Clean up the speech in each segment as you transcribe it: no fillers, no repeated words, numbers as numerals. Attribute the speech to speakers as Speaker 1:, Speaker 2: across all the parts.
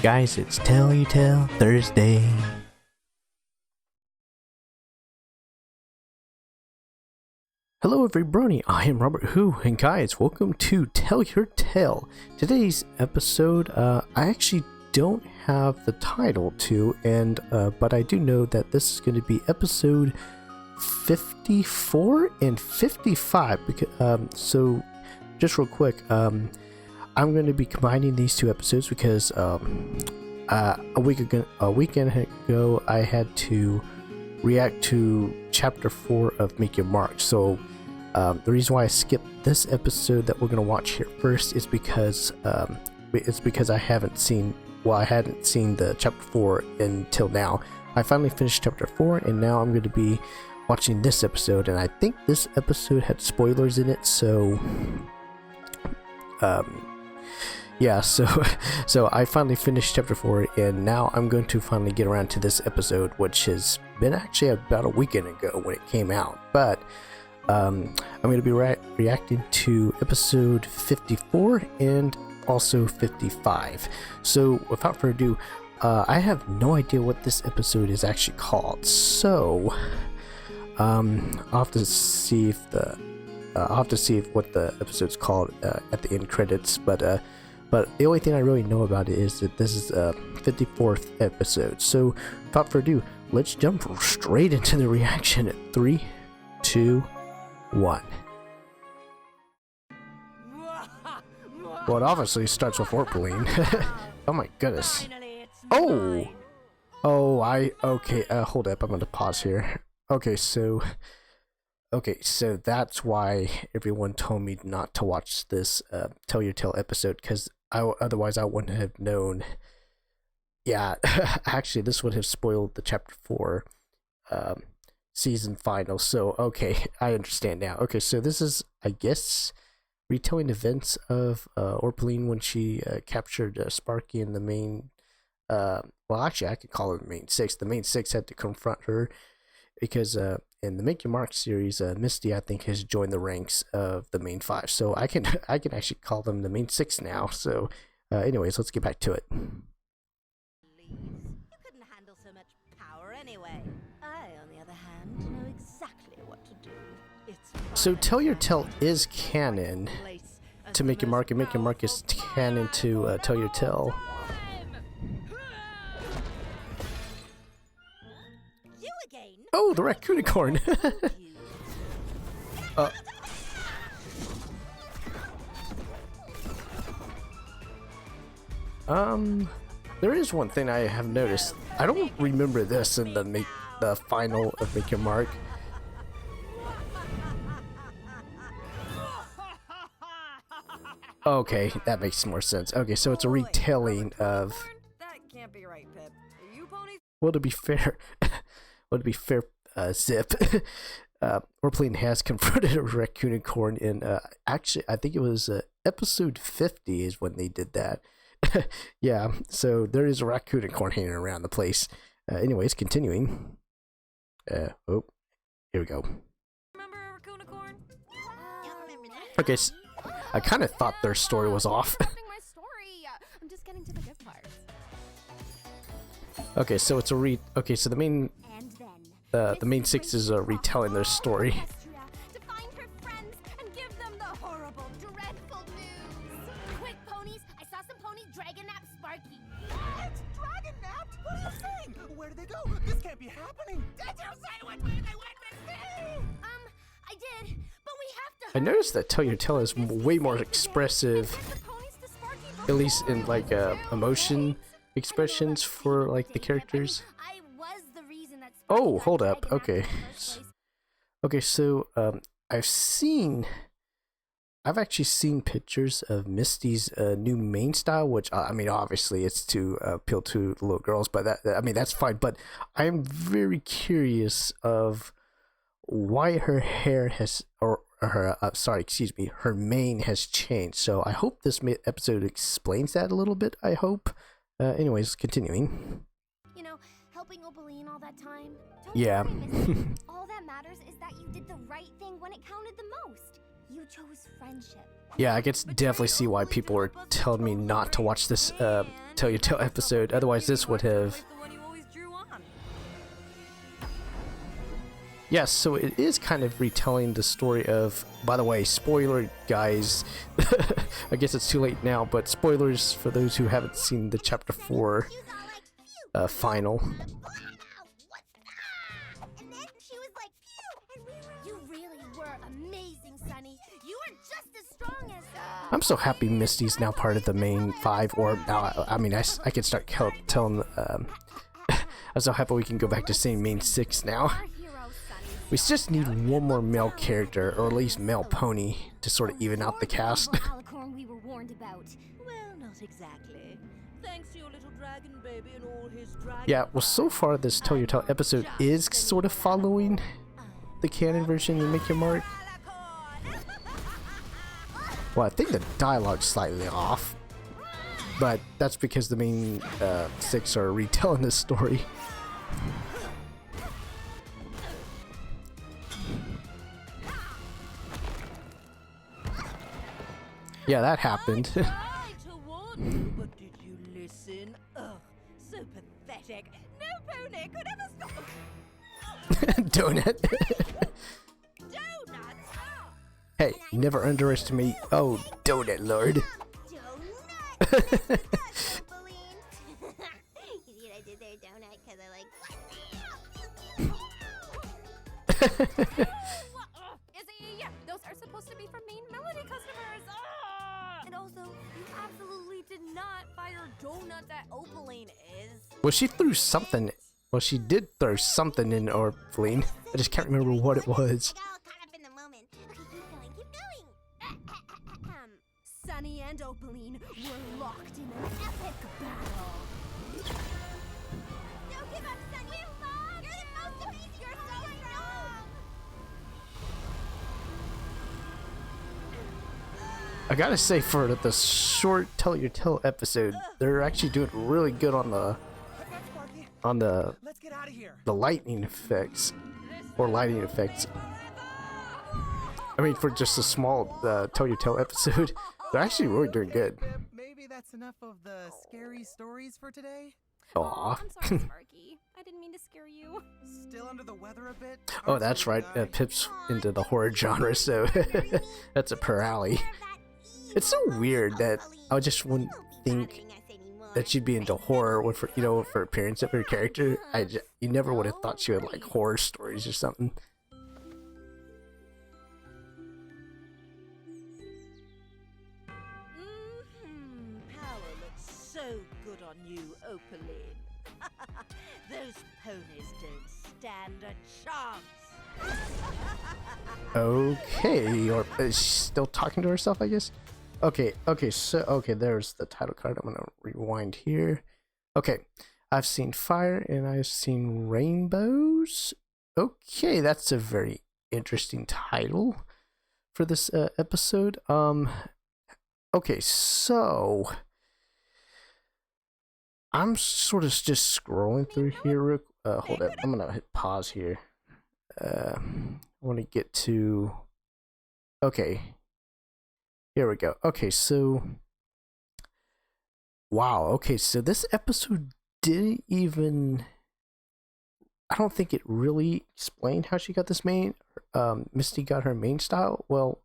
Speaker 1: Guys, it's Tell You Tell Thursday. Hello everybody, I am RobertWho, and guys, welcome to Tell Your Tale. Today's episode, I actually don't have the title to, and but I do know that this is going to be episode 54 and 55. Because, so, just real quick, I'm going to be combining these two episodes because a weekend ago I had to react to chapter 4 of Make Your Mark. So the reason why I skipped this episode that we're going to watch here first is because I hadn't seen the chapter 4 until now. I finally finished chapter 4 and now I'm going to be watching this episode, and I think this episode had spoilers in it, so yeah, so I finally finished chapter 4, and now I'm going to finally get around to this episode, which has been actually about a weekend ago when it came out. But I'm going to be reacting to episode 54 and also 55. So without further ado, I have no idea what this episode is actually called. So I'll have to see if what the episode's called at the end credits. But the only thing I really know about it is that this is a 54th episode. So without further ado, let's jump straight into the reaction at 3, 2, 1. Well, it obviously starts with RobertWho. Oh my goodness. Okay, hold up, I'm gonna pause here. Okay, so that's why everyone told me not to watch this Tell Your Tale episode, because otherwise I wouldn't have known. Yeah, actually this would have spoiled the chapter 4 season final. So okay, I understand now. Okay, so this is, I guess, retelling events of RobertWho when she captured Sparky in the main, well actually I could call it the main 6. The main 6 had to confront her because in the Make Your Mark series, Misty, I think, has joined the ranks of the main 5. So I can actually call them the main 6 now. So anyways, let's get back to it.
Speaker 2: You couldn't handle so much power anyway. I, on the other hand, know exactly what to do.
Speaker 1: So Tell Your Tale is canon to Make Your Mark, and Make Your Mark is canon to Tell Your Tale. Oh, the raccoonicorn! There is one thing I have noticed. I don't remember this in the final of Make Your Mark. Okay, that makes more sense. Okay, so it's a retelling of.
Speaker 2: That can't be right, Pip. Are you ponies?
Speaker 1: Well, to be fair, Zip, RobertWho has confronted a raccoonicorn in, actually, I think it was episode 50 is when they did that. Yeah, so there is a raccoonicorn hanging around the place. Anyways, continuing. Oh, here we go.
Speaker 2: Remember a raccoonicorn?
Speaker 1: Okay, I kind of thought their story was off.
Speaker 3: I'm just getting to the good parts.
Speaker 1: Okay, so it's a okay, so the main 6 is retelling their story.
Speaker 3: To find her friends and give them the horrible, dreadful news. Quick, ponies! I saw some ponies dragon nap Sparky.
Speaker 4: What? Dragon napped? What are you saying? Where did they go? This can't be happening. Did you say which way they went, Misty?
Speaker 3: I did, but we have to.
Speaker 1: I noticed that Tell Your Tale is way more expressive, at least in like emotion expressions for like the characters.
Speaker 3: I was the reason that
Speaker 1: Oh, hold up. Okay. Okay, so I've actually seen pictures of Misty's new main style, which I mean, obviously it's to appeal to little girls, but that's fine. But I'm very curious of why her hair has, or her her mane has changed. So I hope this episode explains that a little bit. I hope. Anyways, continuing.
Speaker 3: You know, helping RobertWho all that time. Don't
Speaker 1: Yeah.
Speaker 3: worry, Missy. All that matters is that you did the right thing when it counted the most. You chose friendship.
Speaker 1: Yeah, I can definitely see why people are telling me not to watch this Tell Your Tale episode. Otherwise, this would have.
Speaker 2: The one you always drew on.
Speaker 1: Yes, so it is kind of retelling the story of. By the way, spoiler, guys. I guess it's too late now, but spoilers for those who haven't seen the chapter 4 final.
Speaker 3: And then she was like, phew, and we were... You really were amazing, Sunny. You were just as strong as...
Speaker 1: I'm so happy Misty's now part of the main 5, or now, I mean, I could start telling, I'm so happy we can go back to saying main 6 now.
Speaker 3: Our hero, Sunny.
Speaker 1: We just need one more male character, or at least male pony, to sort of even out the cast.
Speaker 3: Alicorn we were warned about.
Speaker 2: Well, not exactly. Thanks to your little dragon baby and all his dragon.
Speaker 1: Yeah, well, so far this Tell Your Tale episode is sort of following the canon version of Make Your Mark. Well, I think the dialogue's slightly off, but that's because the main 6 are retelling this story. Yeah, that happened.
Speaker 2: I tried to warn you, but did you listen? Ugh, so pathetic. No pony could ever stop.
Speaker 1: Donut.
Speaker 2: Donuts.
Speaker 1: Hey, never underestimate. Oh, Donut Lord.
Speaker 3: Donut! You see what I did there, donut? Because I like...
Speaker 5: Izzy, those are supposed to be for main Melody customers. And also, you absolutely did not fire donuts at Opaline, Iz.
Speaker 1: Well, she threw something. Well, she did throw something in Orpheline. I just can't remember what it was.
Speaker 3: I got all caught up in the moment. Okay, keep going.
Speaker 5: Sunny and Opaline were locked in an epic battle.
Speaker 3: Don't give up, Sunny. You're the most amazing. You're so strong.
Speaker 1: I gotta say, for the short Tell Your Tale episode, they're actually doing really good on the
Speaker 4: Let's get out of here.
Speaker 1: lightning effects, or lighting effects. I mean, for just a small Tell Your Tale episode, they're actually really doing good.
Speaker 4: Maybe that's enough of the scary stories for today.
Speaker 1: Aw.
Speaker 5: I'm sorry, Sparky. I didn't mean to scare you.
Speaker 4: Still under the weather a bit?
Speaker 1: Oh, that's right. Pip's into the horror genre, so that's a per alley. It's so weird that I just wouldn't think that she'd be into horror with her, for appearance of her character. You never would have thought she would like horror stories or something.
Speaker 2: Power looks so good on you, Opaline. Those ponies don't stand a chance.
Speaker 1: Okay, or is she still talking to herself, I guess? Okay, there's the title card. I'm gonna rewind here. Okay, I've seen fire and I've seen rainbows. Okay, that's a very interesting title for this episode. Okay, so I'm sort of just scrolling through here. Hold up, I'm gonna hit pause here. I want to get to. Okay. Here we go. Okay, so wow. Okay, so this episode didn't even. I don't think it really explained how she got this main. Misty got her main style. Well,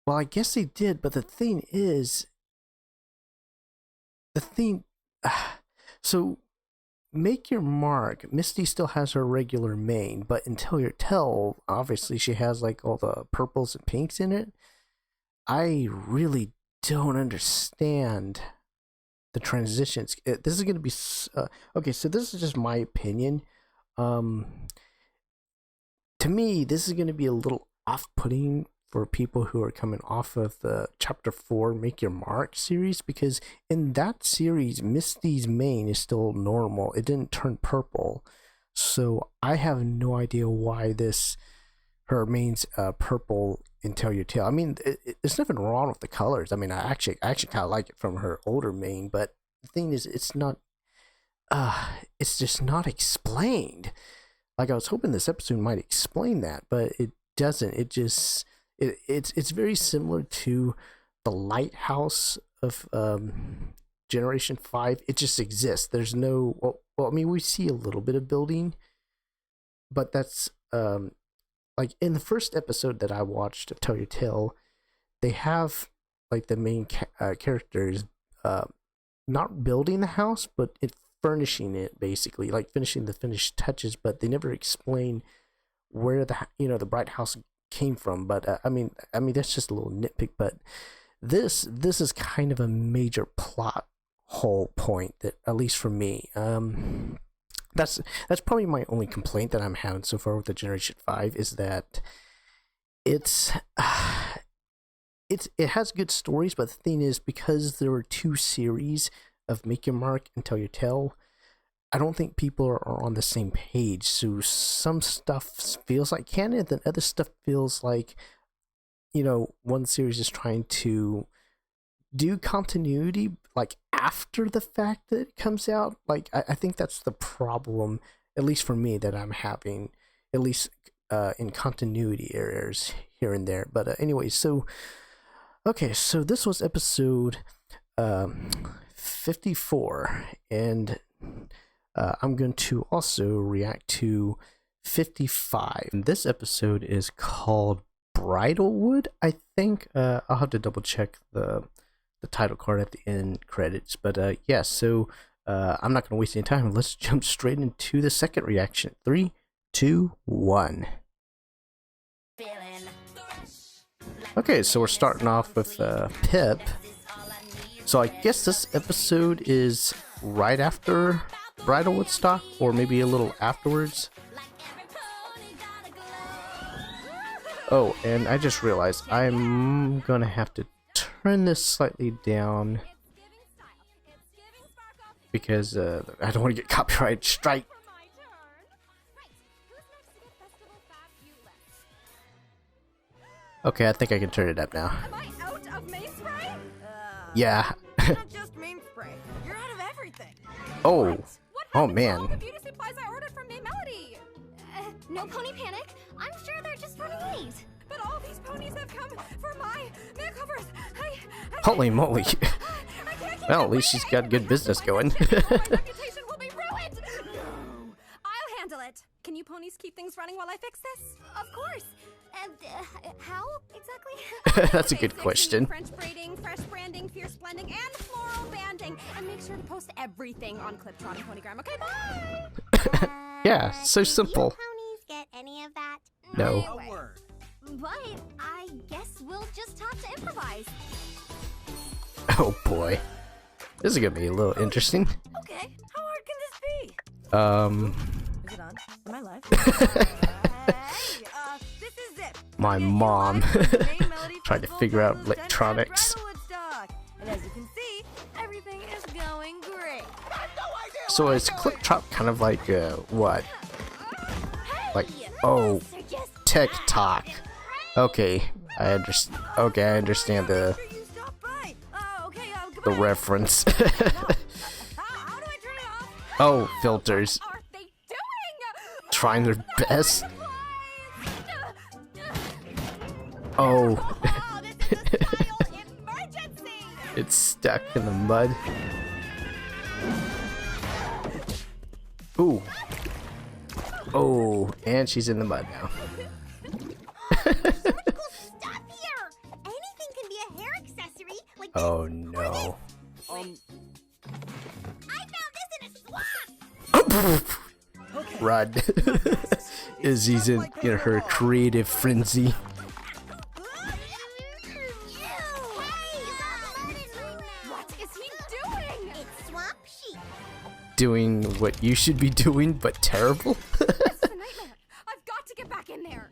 Speaker 1: I guess they did, but the thing is, so Make Your Mark, Misty still has her regular main, but in Tell Your Tale, obviously she has like all the purples and pinks in it. I really don't understand the transitions. This is going to be okay, so this is just my opinion. To me, this is going to be a little off-putting for people who are coming off of the chapter 4 Make Your Mark series, because in that series Misty's main is still normal. It didn't turn purple, so I have no idea why her main's purple in Tell Your Tale. I mean, there's nothing wrong with the colors. I mean, I actually kind of like it from her older main, but the thing is, it's just not explained. Like, I was hoping this episode might explain that, but it doesn't. It just it's very similar to the lighthouse of Generation 5, it just exists. There's no, well, I mean, we see a little bit of building, but that's like in the first episode that I watched of Tell Your Tale, they have like the main characters not building the house, but furnishing it, basically, like finishing the finished touches, but they never explain where the bright house came from. But I mean that's just a little nitpick, but this is kind of a major plot hole point that, at least for me, that's probably my only complaint that I'm having so far with the Generation 5, is that it has good stories, but the thing is, because there were 2 series of Make Your Mark and Tell Your Tale, I don't think people are on the same page. So some stuff feels like canon, then other stuff feels like, one series is trying to do continuity like after the fact that it comes out. Like I think that's the problem, at least for me, that I'm having, at least in continuity errors here and there. But anyway, so this was episode 54, and I'm going to also react to 55. And this episode is called Bridlewood, I think. I'll have to double check the title card at the end credits. But yeah, so I'm not going to waste any time. Let's jump straight into the second reaction. 3, 2, 1. Okay, so we're starting off with Pip. So I guess this episode is right after Bridlewoodstock, or maybe a little afterwards. Oh, and I just realized I'm gonna have to turn this slightly down because I don't want to get copyright strike. Okay, I think I can turn it up now.
Speaker 5: Am I out of main spray?
Speaker 1: Yeah.
Speaker 2: Not just main spray. You're out of everything.
Speaker 1: Oh.
Speaker 5: What
Speaker 1: Oh
Speaker 5: happened to
Speaker 1: man.
Speaker 5: all the beauty supplies I ordered from May Melody?
Speaker 3: No pony panic. I'm sure they're just running late.
Speaker 5: But all these ponies have come for my makeovers. I
Speaker 1: Holy moly.
Speaker 5: I can't keep
Speaker 1: Well,
Speaker 5: them
Speaker 1: at least she's
Speaker 5: waiting.
Speaker 1: got good business going.
Speaker 5: My reputation will be ruined. No. I'll handle it. Can you ponies keep things running while I fix this?
Speaker 3: Of course. How exactly?
Speaker 1: That's a good
Speaker 5: Basics,
Speaker 1: question.
Speaker 5: French braiding, fresh branding, fierce blending, and floral banding. And make sure to post everything on Cliptron and Ponygram. Okay, bye.
Speaker 1: Yeah, so simple.
Speaker 3: Do you ponies get any of that?
Speaker 1: No.
Speaker 4: A word.
Speaker 3: But I guess we'll just have to improvise.
Speaker 1: Oh boy. This is gonna be a little interesting.
Speaker 2: Okay, how hard can this be? Is it on? Am I live? Hey, this is it.
Speaker 1: My
Speaker 2: Get your
Speaker 1: mom
Speaker 2: live from the Main Melody
Speaker 1: tried to
Speaker 2: Festival
Speaker 1: figure out
Speaker 2: 2010 at
Speaker 1: electronics.
Speaker 2: Bridlewoodstock. And as you can see, everything is going great.
Speaker 1: So is Cliptrop kind of like what? Like, oh, TikTok. Okay, I understand. Okay, I understand the
Speaker 2: Sure you stopped by. Okay,
Speaker 1: the
Speaker 2: goodbye.
Speaker 1: reference.
Speaker 2: How do I turn it off?
Speaker 1: Oh, filters.
Speaker 5: What are they doing?
Speaker 1: Trying their best. Oh,
Speaker 5: Oh, this is a style emergency.
Speaker 1: it's stuck in the mud. Ooh. Oh, and she's in the mud now.
Speaker 3: Cool stuff here. Anything can be a hair accessory, like
Speaker 1: Oh no.
Speaker 3: I found this in a swamp.
Speaker 1: Run. Izzy's in her creative frenzy.
Speaker 5: What is he doing?
Speaker 3: It's swamp sheep.
Speaker 1: Doing what you should be doing, but terrible.
Speaker 5: This is a nightmare. I've got to get back in there.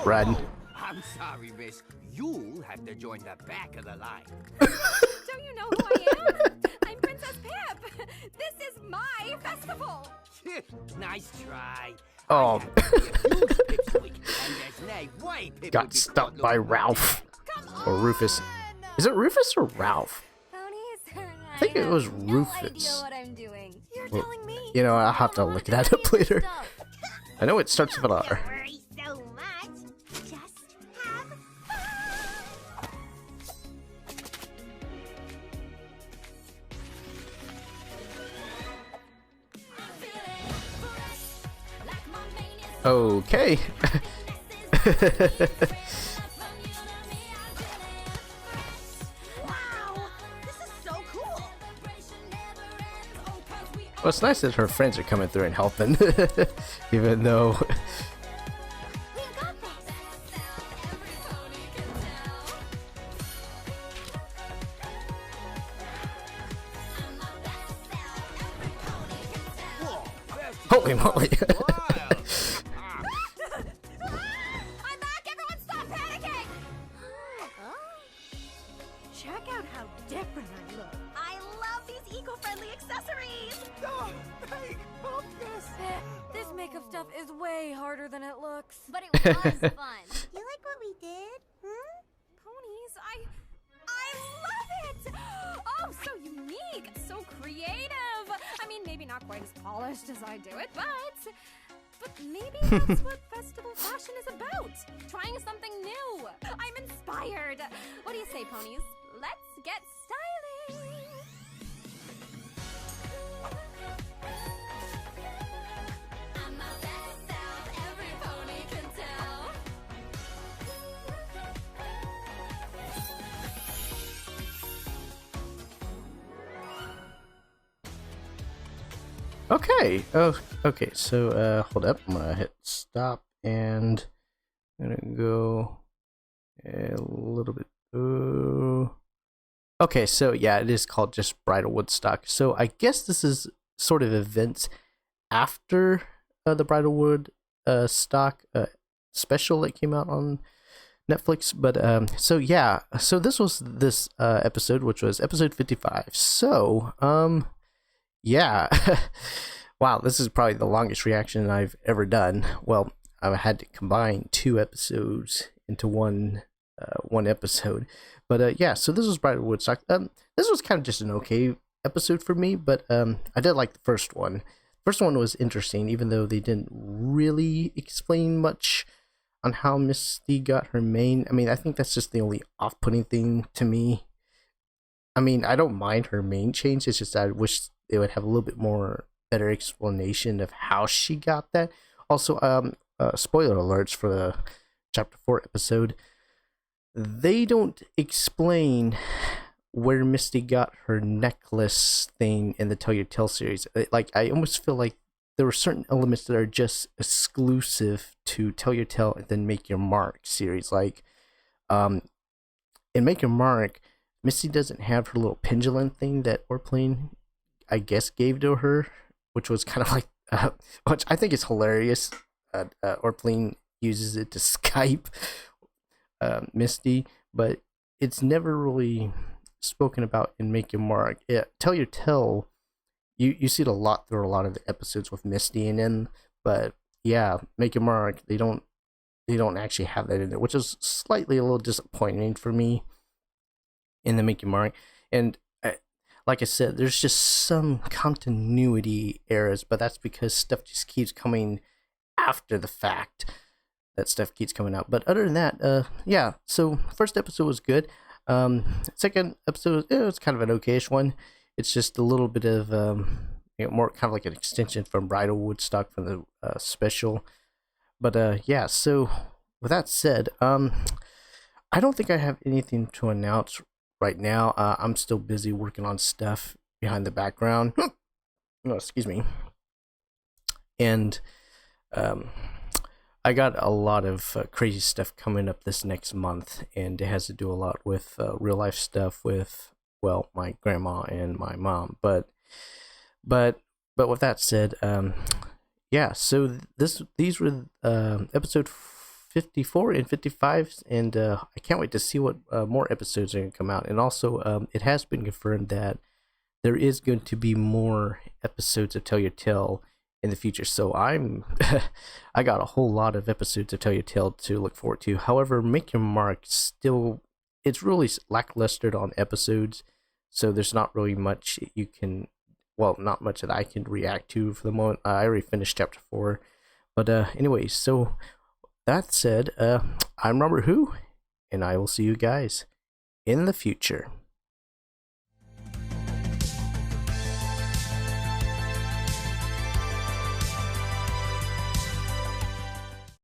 Speaker 1: Run.
Speaker 6: I'm sorry, miss. You'll have to join the back of the line.
Speaker 5: Don't you know who I am? I'm Princess Pip. This is my festival.
Speaker 6: Nice try.
Speaker 1: Oh,
Speaker 6: Got
Speaker 1: got stuck by Ralph. Or Rufus. Is it Rufus or Ralph?
Speaker 3: Ponies?
Speaker 1: I think it was
Speaker 3: No idea
Speaker 1: Rufus.
Speaker 3: what I'm doing.
Speaker 2: You're
Speaker 1: Well,
Speaker 2: telling me.
Speaker 1: You know, I'll have to look that up later. I know it starts with an R.
Speaker 3: Don't worry so much.
Speaker 1: Okay.
Speaker 3: Wow, this is so cool.
Speaker 1: Well, it's nice that her friends are coming through and helping, even though.
Speaker 3: We got this.
Speaker 6: Whoa, that's
Speaker 1: Holy moly!
Speaker 6: wild.
Speaker 3: I'm back. Everyone, stop panicking.
Speaker 5: Check out how different I look.
Speaker 3: I love these eco-friendly accessories.
Speaker 4: Oh, hey, bump this.
Speaker 5: This makeup stuff is way harder than it looks.
Speaker 3: But it was fun. You like what we did?
Speaker 5: Ponies, I love it! Oh, so unique, so creative. I mean, maybe not quite as polished as I do it, but maybe that's what festival fashion is about. Trying something new. I'm inspired. What do you say, ponies? Let's get styling. I'm my best self, every pony can tell.
Speaker 1: Okay. Oh, okay. So, hold up. I'm gonna hit stop and I'm gonna go a little bit. Okay. So yeah, it is called just Bridlewoodstock. So I guess this is sort of events after the Bridlewood stock special that came out on Netflix. But so yeah. So this was this episode, which was episode 55. So yeah. Wow, this is probably the longest reaction I've ever done. Well, I had to combine 2 episodes into one episode. But yeah, so this was Bridlewoodstock. This was kind of just an okay episode for me, but I did like the first one. First one was interesting, even though they didn't really explain much on how Misty got her mane. I mean, I think that's just the only off-putting thing to me. I mean, I don't mind her mane change. It's just I wish they would have a little bit more better explanation of how she got that. Also, spoiler alerts for the chapter 4 episode. They don't explain where Misty got her necklace thing in the Tell Your Tale series. Like, I almost feel like there were certain elements that are just exclusive to Tell Your Tale and then Make Your Mark series. Like, in Make Your Mark, Misty doesn't have her little pendulum thing that Orplean, I guess, gave to her, which was kind of like, which I think is hilarious. Orplean uses it to Skype Misty, but it's never really spoken about in Make Your Mark. Yeah, Tell Your Tale, you see it a lot through a lot of the episodes with Misty in them, but yeah, Make Your Mark, they don't actually have that in there, which is slightly a little disappointing for me in the Make Your Mark. And like I said, there's just some continuity errors, but that's because stuff just keeps coming after the fact. That stuff keeps coming out. But other than that, yeah. So first episode was good. Second episode, it was kind of an okayish one. It's just a little bit of more kind of like an extension from Bridlewoodstock from the special. But yeah. So with that said, I don't think I have anything to announce right now. I'm still busy working on stuff behind the background. Oh, excuse me. And I got a lot of crazy stuff coming up this next month, and it has to do a lot with real life stuff with, well, my grandma and my mom. But with that said, yeah. So these were episode 54 and 55, and I can't wait to see what more episodes are going to come out. And also, it has been confirmed that there is going to be more episodes of Tell Your Tale in the future. So I got a whole lot of episodes of Tell Your Tale to look forward to. However, Make Your Mark still, it's really lackluster on episodes, so there's not really much you can, well, not much that I can react to for the moment. I already finished chapter 4. But anyway, so that said, I'm RobertWho, and I will see you guys in the future.